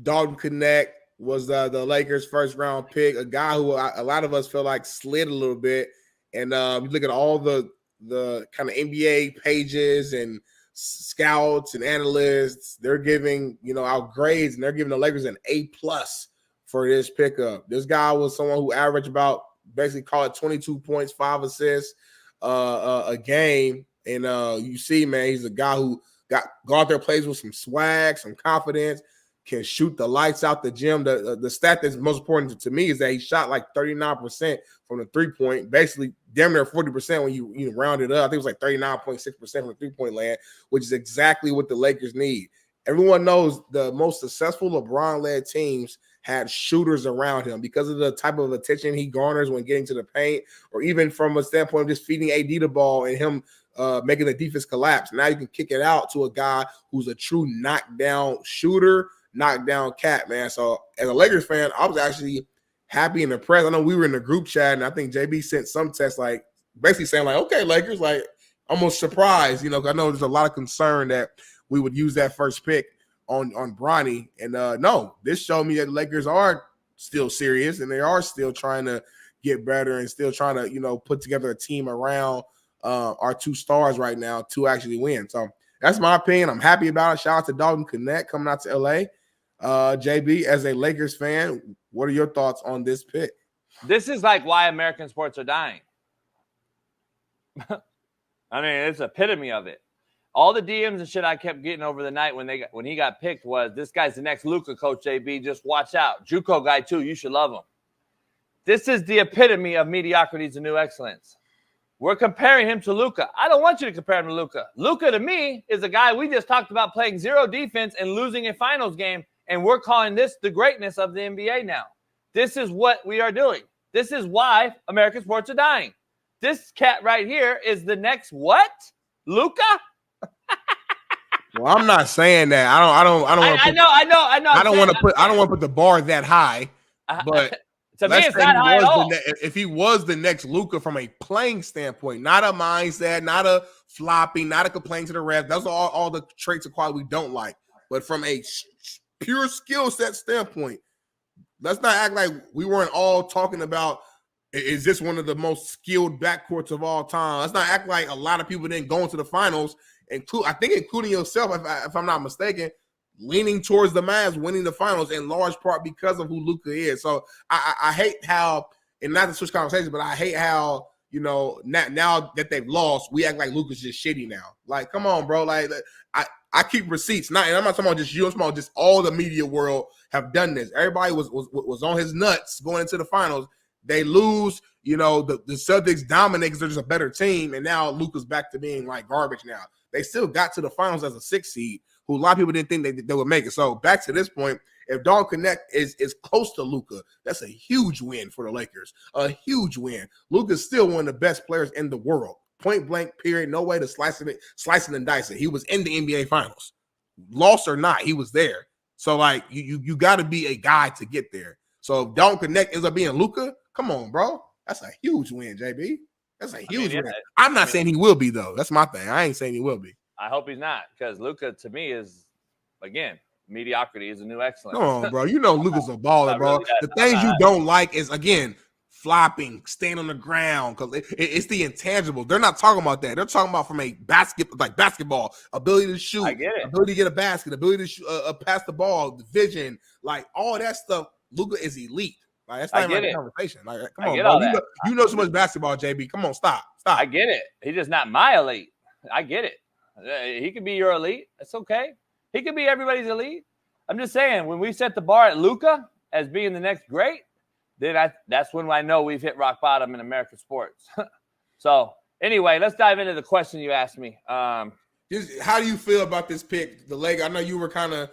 Dalton Knecht was the Lakers' first round pick, a guy who a lot of us feel like slid a little bit. And you look at all the kind of NBA pages and scouts and analysts, they're giving, out grades, and they're giving the Lakers an A+ for this pickup. This guy was someone who averaged about, basically call it 22 points, 5 assists a game. And you see, man, he's a guy who go out there, plays with some swag, some confidence, can shoot the lights out the gym. The stat that's most important to me is that he shot like 39% from the three-point, basically damn near 40% when you round it up. I think it was like 39.6% from the three-point land, which is exactly what the Lakers need. Everyone knows the most successful LeBron-led teams had shooters around him because of the type of attention he garners when getting to the paint, or even from a standpoint of just feeding AD the ball and him making the defense collapse. Now you can kick it out to a guy who's a true knockdown shooter, knockdown cat, man. So as a Lakers fan, I was actually happy and impressed. I know we were in the group chat, and I think JB sent some text like basically saying like, okay, Lakers, like almost surprised, because I know there's a lot of concern that we would use that first pick on Bronny. And no, this showed me that the Lakers are still serious, and they are still trying to get better and still trying to, put together a team around our two stars right now to actually win. So that's my opinion. I'm happy about it. Shout out to Dalton Knecht coming out to LA. JB, as a Lakers fan, what are your thoughts on this pick? This is like why American sports are dying. I mean, it's epitome of it. All the DMs and shit I kept getting over the night when he got picked was, this guy's the next Luka, Coach JB. Just watch out. JUCO guy too. You should love him. This is the epitome of mediocrity to new excellence. We're comparing him to Luka. I don't want you to compare him to Luka. Luka, to me, is a guy we just talked about playing zero defense and losing a finals game, and we're calling this the greatness of the NBA now. This is what we are doing. This is why American sports are dying. This cat right here is the next what? Luka? Well, I'm not saying that. I don't want to put the bar that high, but to me, it's not high at all. If he was the next Luka from a playing standpoint, not a mindset, not a flopping, not a complaint to the ref. Those are all the traits of quality we don't like. But from a pure skill set standpoint, let's not act like we weren't all talking about, is this one of the most skilled backcourts of all time? Let's not act like a lot of people didn't go into the finals, I think including yourself, if I'm not mistaken, leaning towards the Mavs winning the finals in large part because of who Luka is. So I hate how, and not to switch conversations, but I hate how, now that they've lost, we act like Luka's just shitty now. Like, come on, bro. Like, I keep receipts. And I'm not talking about just you. I'm talking about just all the media world have done this. Everybody was on his nuts going into the finals. They lose, the Celtics dominate because they're just a better team, and now Luka's back to being like garbage now. They still got to the finals as a 6 seed, who a lot of people didn't think they would make it. So back to this point, if Dalton Knecht is close to Luka, that's a huge win for the Lakers. A huge win. Luka's still one of the best players in the world. Point blank, period. No way to slice it and dice it. He was in the NBA finals. Lost or not, he was there. So, like, you got to be a guy to get there. So if Dalton Knecht ends up being Luka, come on, bro. That's a huge win, JB. That's a huge win. I'm not saying he will be, though. That's my thing. I ain't saying he will be. I hope he's not, because Luka, to me, is, again, mediocrity is a new excellence. Come on, bro. Luka's a baller, bro. The things you don't like is, again, flopping, staying on the ground, because it's the intangible. They're not talking about that. They're talking about from a basketball, ability to shoot, ability to get a basket, ability to pass the ball, the vision, like all that stuff. Luka is elite. Like, that's not even a conversation. Like, come on, bro. You know so much basketball, JB. Come on, stop. I get it. He's just not my elite. I get it. He could be your elite. That's okay. He could be everybody's elite. I'm just saying, when we set the bar at Luka as being the next great, then that's when I know we've hit rock bottom in American sports. So, anyway, let's dive into the question you asked me. How do you feel about this pick? The Lakers, I know you were kind of,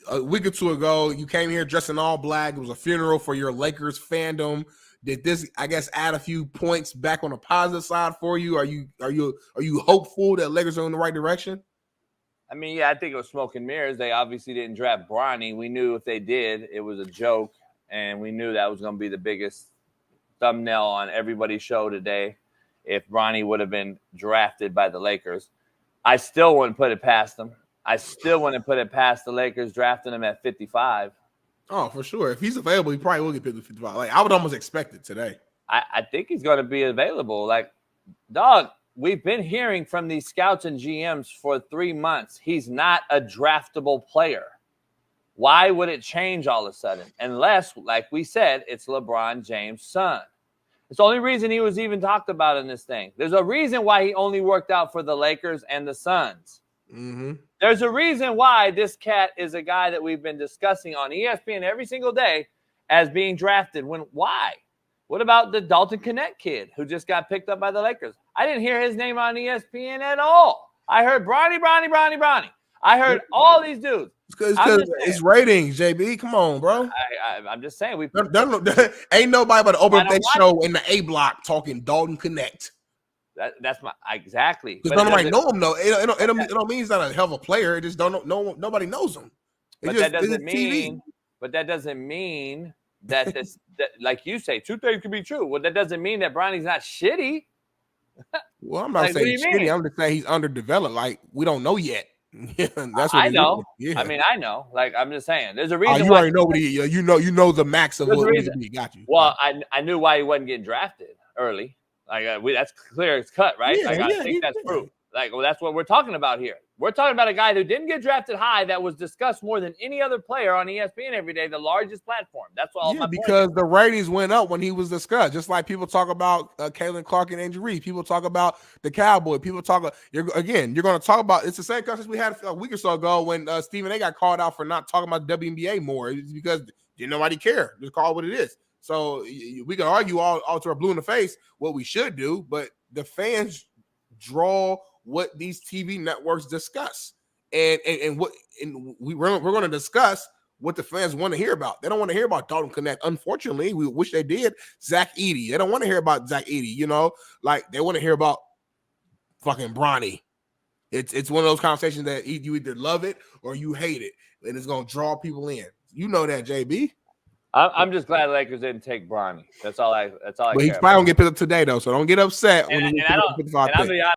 a week or two ago, you came here dressed in all black. It was a funeral for your Lakers fandom. Did this, I guess, add a few points back on the positive side for you? Are you hopeful that Lakers are in the right direction? I mean, yeah, I think it was smoke and mirrors. They obviously didn't draft Bronny. We knew if they did, it was a joke, and we knew that was going to be the biggest thumbnail on everybody's show today if Bronny would have been drafted by the Lakers. I still wouldn't put it past them. I still wouldn't put it past the Lakers drafting him at 55. Oh, for sure. If he's available, he probably will get picked at 55. Like, I would almost expect it today. I think he's going to be available. Like, dog, we've been hearing from these scouts and GMs for 3 months. He's not a draftable player. Why would it change all of a sudden? Unless, like we said, it's LeBron James' son. It's the only reason he was even talked about in this thing. There's a reason why he only worked out for the Lakers and the Suns. Mm-hmm. There's a reason why this cat is a guy that we've been discussing on ESPN every single day as being drafted. Why? What about the Dalton Knecht kid who just got picked up by the Lakers? I didn't hear his name on ESPN at all. I heard Bronny. I heard all these dudes. Because it's ratings, JB. Come on, bro. I'm just saying. Ain't nobody but open up their show in the A block talking Dalton Knecht. That's my exactly. Because nobody know him though. It don't mean he's not a hell of a player. It just nobody knows him. That doesn't mean that this like you say, two things can be true. Well, that doesn't mean that Bronny's not shitty. Well, I'm not saying shitty. I'm just saying he's underdeveloped. Like we don't know yet. That's what I know. Yeah. I mean, I know. Like I'm just saying, there's a reason. You already know what you know the max of what he got you. Well, I knew why he wasn't getting drafted early. Like that's clear as cut, right? Yeah, I think that's proof. Like, well, that's what we're talking about here. We're talking about a guy who didn't get drafted high that was discussed more than any other player on ESPN every day, the largest platform. That's all. Yeah, because the ratings went up when he was discussed. Just like people talk about Caitlin Clark and Andrew Reed. People talk about the Cowboy. People talk. You're going to talk about. It's the same conversation we had a week or so ago when Stephen A. got called out for not talking about WNBA more. It's because nobody care. Just call it what it is. So we can argue all to our blue in the face what we should do, but the fans draw what these TV networks discuss, and we're going to discuss what the fans want to hear about. They don't want to hear about Dalton Knecht. Unfortunately, we wish they did. Zach Edey. They don't want to hear about Zach Edey. Like they want to hear about fucking Bronny. It's one of those conversations that you either love it or you hate it, and it's going to draw people in. You know that, JB. I'm just glad the Lakers didn't take Bronny. That's all I. But he's probably gonna get picked up today though, so don't get upset. And I'll be honest.